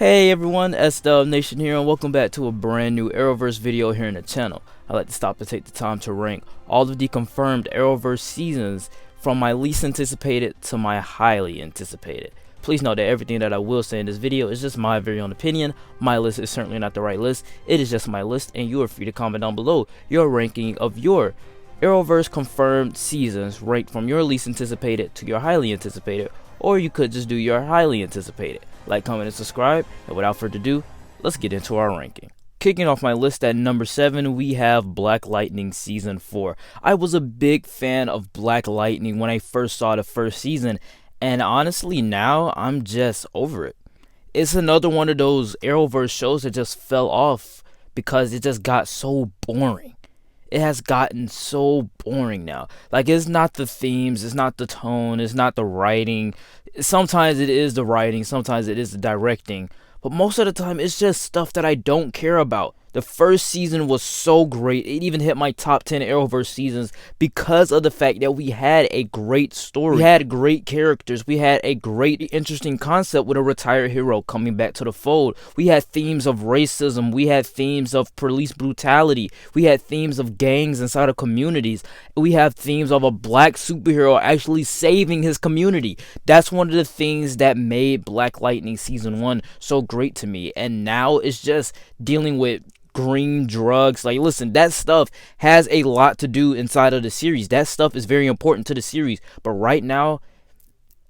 Hey everyone, SW Nation here, and welcome back to a brand new Arrowverse video here in the channel. I like to stop to take the time to rank all of the confirmed Arrowverse seasons from my least anticipated to my highly anticipated. Please note that everything that I will say in this video is just my very own opinion. My list is certainly not the right list, it is just my list, and you are free to comment down below your ranking of your Arrowverse confirmed seasons ranked from your least anticipated to your highly anticipated, or you could just do your highly anticipated. Like, comment, and subscribe, and without further ado, let's get into our ranking. Kicking off my list at number 7, we have Black Lightning Season 4. I was a big fan of Black Lightning when I first saw the first season, and honestly now, I'm just over it. It's another one of those Arrowverse shows that just fell off because it just got so boring. It has gotten so boring now. Like, it's not the themes, it's not the tone, it's not the writing. Sometimes it is the writing, sometimes it is the directing, but most of the time it's just stuff that I don't care about. The first season was so great, it even hit my top 10 Arrowverse seasons because of the fact that we had a great story. We had great characters, we had a great interesting concept with a retired hero coming back to the fold. We had themes of racism, we had themes of police brutality, we had themes of gangs inside of communities, we have themes of a black superhero actually saving his community. That's one of the things that made Black Lightning Season 1 so great to me, and now it's just dealing with green drugs. Like, listen, that stuff has a lot to do inside of the series. That stuff is very important to the series, but right now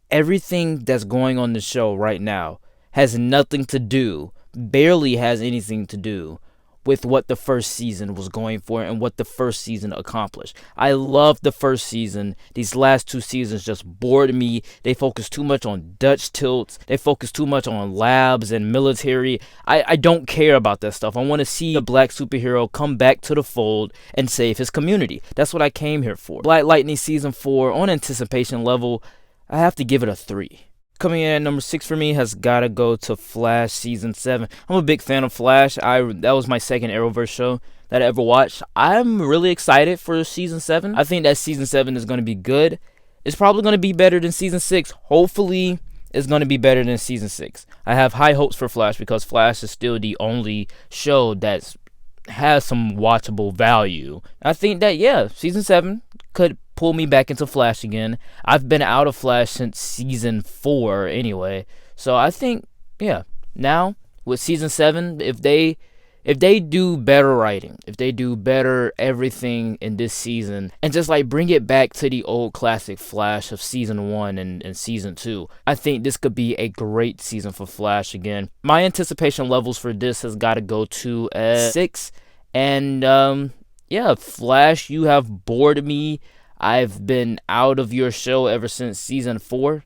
everything that's going on the show right now has nothing to do, barely has anything to do with what the first season was going for and what the first season accomplished. I loved the first season. These last two seasons just bored me. They focus too much on Dutch tilts. They focus too much on labs and military. I don't care about that stuff. I want to see a black superhero come back to the fold and save his community. That's what I came here for. Black Lightning Season 4, on anticipation level, I have to give it a 3. Coming in at number 6 for me has got to go to Flash Season 7. I'm a big fan of Flash. That was my second Arrowverse show that I ever watched. I'm really excited for Season 7. I think that Season 7 is going to be good. It's probably going to be better than Season 6. Hopefully, it's going to be better than Season 6. I have high hopes for Flash because Flash is still the only show that has some watchable value. I think that, yeah, Season 7 could pull me back into Flash again. I've been out of Flash since Season 4 anyway. So I think, yeah, now with Season 7, if they do better writing, if they do better everything in this season, and just like bring it back to the old classic Flash of Season 1 and Season 2, I think this could be a great season for Flash again. My anticipation levels for this has got to go to 6. And yeah, Flash, you have bored me. I've been out of your show ever since Season 4.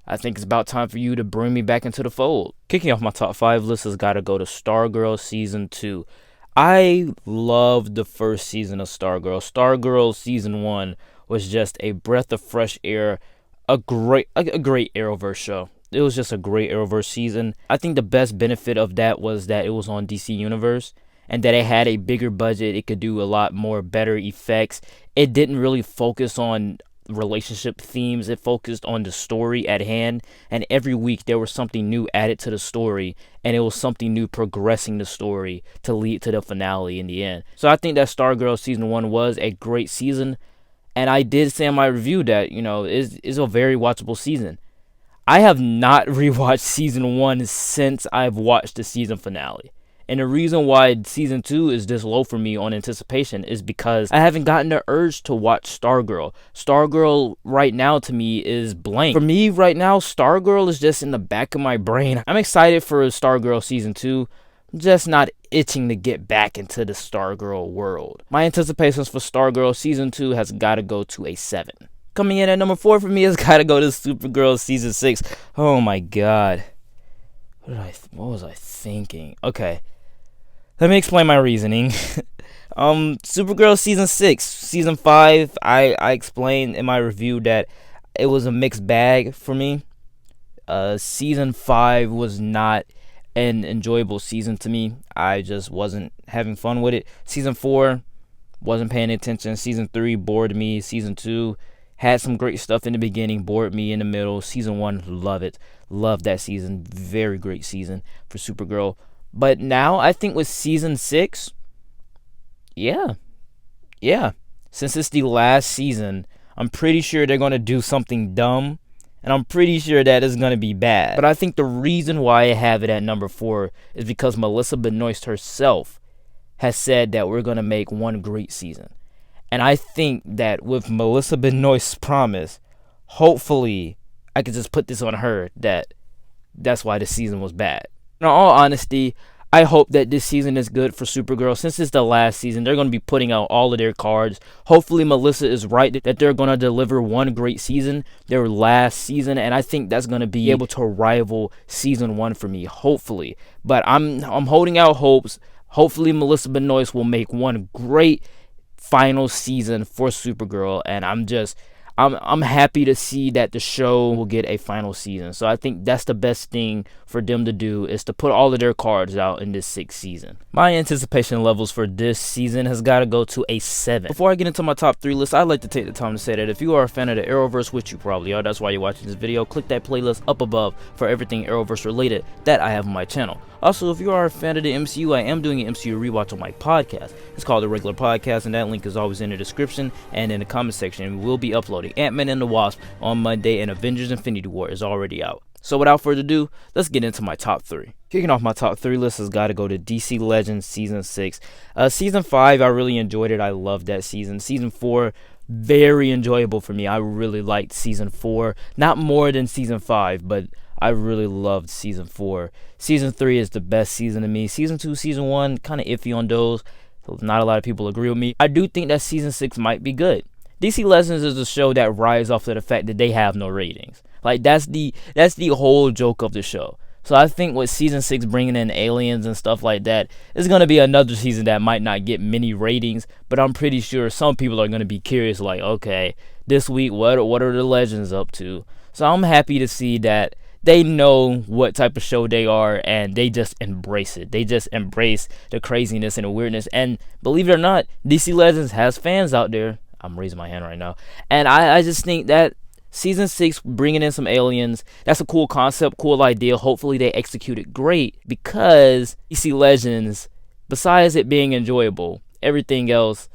I think it's about time for you to bring me back into the fold. Kicking off my top 5 list has got to go to Stargirl Season 2. I loved the first season of Stargirl. Stargirl Season 1 was just a breath of fresh air, a great Arrowverse show. It was just a great Arrowverse season. I think the best benefit of that was that it was on DC Universe, and that it had a bigger budget. It could do a lot more better effects. It didn't really focus on relationship themes. It focused on the story at hand, and every week there was something new added to the story, and it was something new progressing the story to lead to the finale in the end. So I think that Stargirl Season 1 was a great season, and I did say in my review that, you know, it's a very watchable season. I have not rewatched Season 1 since I've watched the season finale. And the reason why Season 2 is this low for me on anticipation is because I haven't gotten the urge to watch Stargirl. Stargirl right now to me is blank. For me right now, Stargirl is just in the back of my brain. I'm excited for Stargirl Season 2. I'm just not itching to get back into the Stargirl world. My anticipations for Stargirl Season 2 has got to go to a 7. Coming in at number 4 for me has got to go to Supergirl Season 6. Oh my god. What was I thinking? Okay. Let me explain my reasoning. Supergirl Season 6. Season 5, I explained in my review that it was a mixed bag for me. Season 5 was not an enjoyable season to me. I just wasn't having fun with it. Season 4, wasn't paying attention. Season 3 bored me. Season 2 Had some great stuff in the beginning, bored me in the middle. Season 1, love it. Love that season. Very great season for Supergirl. But now I think with season 6, yeah. Since it's the last season, I'm pretty sure they're going to do something dumb. And I'm pretty sure that is going to be bad. But I think the reason why I have it at number 4 is because Melissa Benoist herself has said that we're going to make one great season. And I think that with Melissa Benoist's promise, hopefully I could just put this on her that's why the season was bad. In all honesty, I hope that this season is good for Supergirl. Since it's the last season, they're going to be putting out all of their cards. Hopefully Melissa is right that they're going to deliver one great season, their last season, and I think that's going to be able to rival season 1 for me, hopefully. But I'm holding out hopes. Hopefully Melissa Benoist will make one great final season for Supergirl, and I'm happy to see that the show will get a final season. So I think that's the best thing for them to do, is to put all of their cards out in this 6th season. My anticipation levels for this season has got to go to a 7. Before I get into my top 3 list, I'd like to take the time to say that if you are a fan of the Arrowverse, which you probably are, that's why you're watching this video, click that playlist up above for everything Arrowverse related that I have on my channel. Also, if you are a fan of the MCU, I am doing an MCU rewatch on my podcast. It's called The Regular Podcast, and that link is always in the description and in the comment section. We'll be uploading Ant-Man and the Wasp on Monday, and Avengers Infinity War is already out. So without further ado, let's get into my top 3. Kicking off my top 3 list has got to go to DC Legends Season 6. Season 5, I really enjoyed it. I loved that season. Season 4, very enjoyable for me. I really liked Season 4. Not more than Season 5, but I really loved Season 4. Season 3 is the best season to me. Season 2, Season 1, kind of iffy on those. Not a lot of people agree with me. I do think that Season 6 might be good. DC Legends is a show that rides off of the fact that they have no ratings. Like, that's the whole joke of the show. So I think with Season 6 bringing in aliens and stuff like that, it's going to be another season that might not get many ratings, but I'm pretty sure some people are going to be curious, like, okay, this week, what are the Legends up to? So I'm happy to see that they know what type of show they are, and they just embrace it. They just embrace the craziness and the weirdness. And believe it or not, DC Legends has fans out there. I'm raising my hand right now. And I just think that Season 6, bringing in some aliens, that's a cool concept, cool idea. Hopefully they execute it great, because DC Legends, besides it being enjoyable, everything else,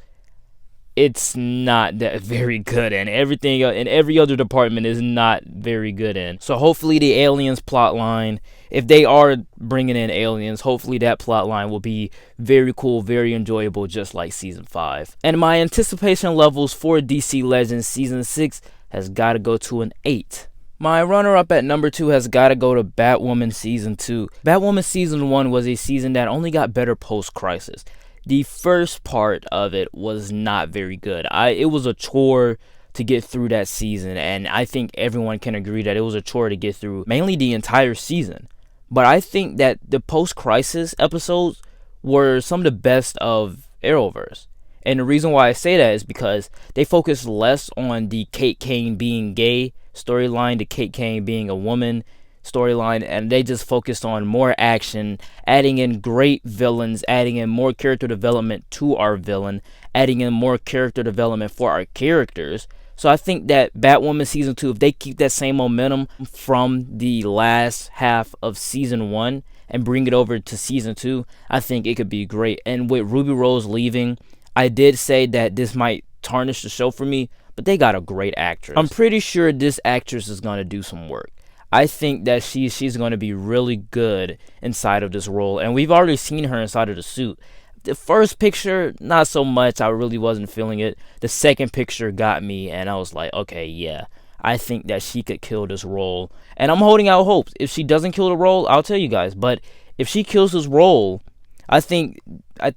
it's not that very good, and everything in every other department is not very good in. So hopefully the aliens plot line, if they are bringing in aliens, hopefully that plot line will be very cool, very enjoyable, just like Season 5. And my anticipation levels for DC Legends Season 6 has got to go to an 8. My runner-up at number 2 has got to go to Batwoman Season 2. Batwoman Season 1 was a season that only got better post-Crisis. The first part of it was not very good. It was a chore to get through that season, and I think everyone can agree that it was a chore to get through mainly the entire season. But I think that the post-Crisis episodes were some of the best of Arrowverse. And the reason why I say that is because they focused less on the Kate Kane being gay storyline, the Kate Kane being a woman storyline, and they just focused on more action, adding in great villains, adding in more character development to our villain, adding in more character development for our characters. So I think that Batwoman Season 2, if they keep that same momentum from the last half of Season 1 and bring it over to Season 2, I think it could be great. And with Ruby Rose leaving, I did say that this might tarnish the show for me, but they got a great actress. I'm pretty sure this actress is going to do some work. I think that she's going to be really good inside of this role, and we've already seen her inside of the suit. The first picture, not so much. I really wasn't feeling it. The second picture got me, and I was like, okay, yeah, I think that she could kill this role, and I'm holding out hopes. If she doesn't kill the role, I'll tell you guys, but if she kills this role, I think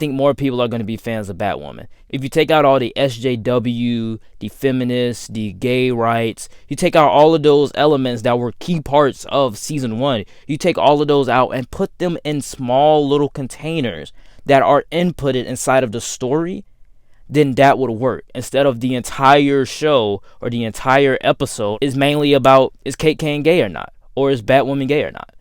more people are going to be fans of Batwoman. If you take out all the SJW, the feminists, the gay rights, you take out all of those elements that were key parts of Season 1, you take all of those out and put them in small little containers that are inputted inside of the story, then that would work. Instead of the entire show or the entire episode is mainly about, is Kate Kane gay or not? Or is Batwoman gay or not?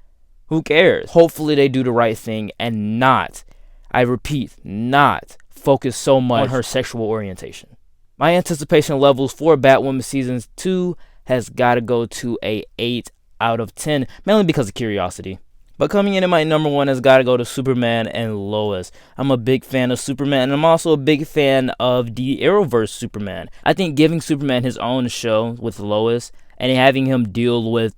Who cares? Hopefully they do the right thing and not, I repeat, not focus so much on her sexual orientation. My anticipation levels for Batwoman Seasons 2 has got to go to a 8 out of 10, mainly because of curiosity. But coming in at my number 1 has got to go to Superman and Lois. I'm a big fan of Superman, and I'm also a big fan of the Arrowverse Superman. I think giving Superman his own show with Lois and having him deal with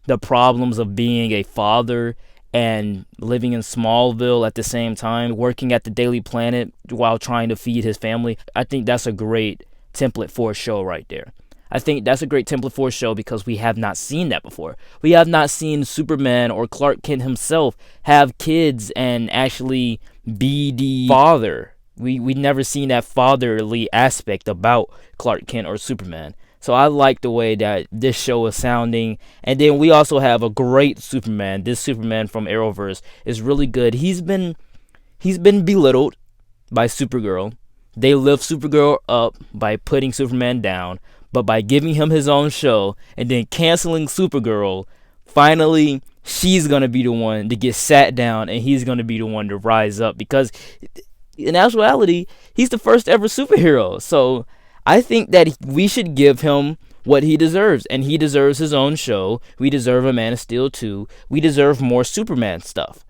the problems of being a father and living in Smallville at the same time, working at the Daily Planet while trying to feed his family, I think that's a great template for a show right there. I think that's a great template for a show because we have not seen that before. We have not seen Superman or Clark Kent himself have kids and actually be the father. We never seen that fatherly aspect about Clark Kent or Superman. So I like the way that this show is sounding. And then we also have a great Superman. This Superman from Arrowverse is really good. He's been belittled by Supergirl. They lift Supergirl up by putting Superman down. But by giving him his own show and then canceling Supergirl, finally she's going to be the one to get sat down and he's going to be the one to rise up. Because in actuality, he's the first ever superhero. So I think that we should give him what he deserves. And he deserves his own show. We deserve a Man of Steel 2. We deserve more Superman stuff.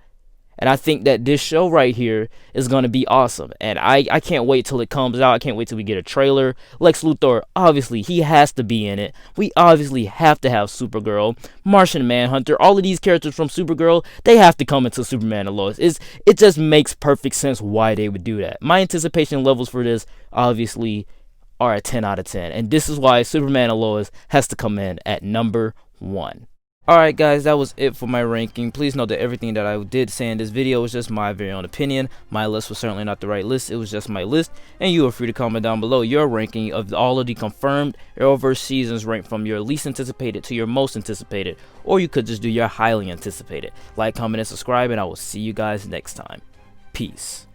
And I think that this show right here is going to be awesome. And I can't wait till it comes out. I can't wait till we get a trailer. Lex Luthor, obviously, he has to be in it. We obviously have to have Supergirl, Martian Manhunter, all of these characters from Supergirl, they have to come into Superman and Lois. It just makes perfect sense why they would do that. My anticipation levels for this, obviously, are a 10 out of 10. And this is why Superman and Lois has to come in at number 1. Alright guys, that was it for my ranking. Please note that everything that I did say in this video was just my very own opinion. My list was certainly not the right list, it was just my list. And you are free to comment down below your ranking of all of the confirmed Arrowverse seasons ranked from your least anticipated to your most anticipated. Or you could just do your highly anticipated. Like, comment, and subscribe, and I will see you guys next time. Peace.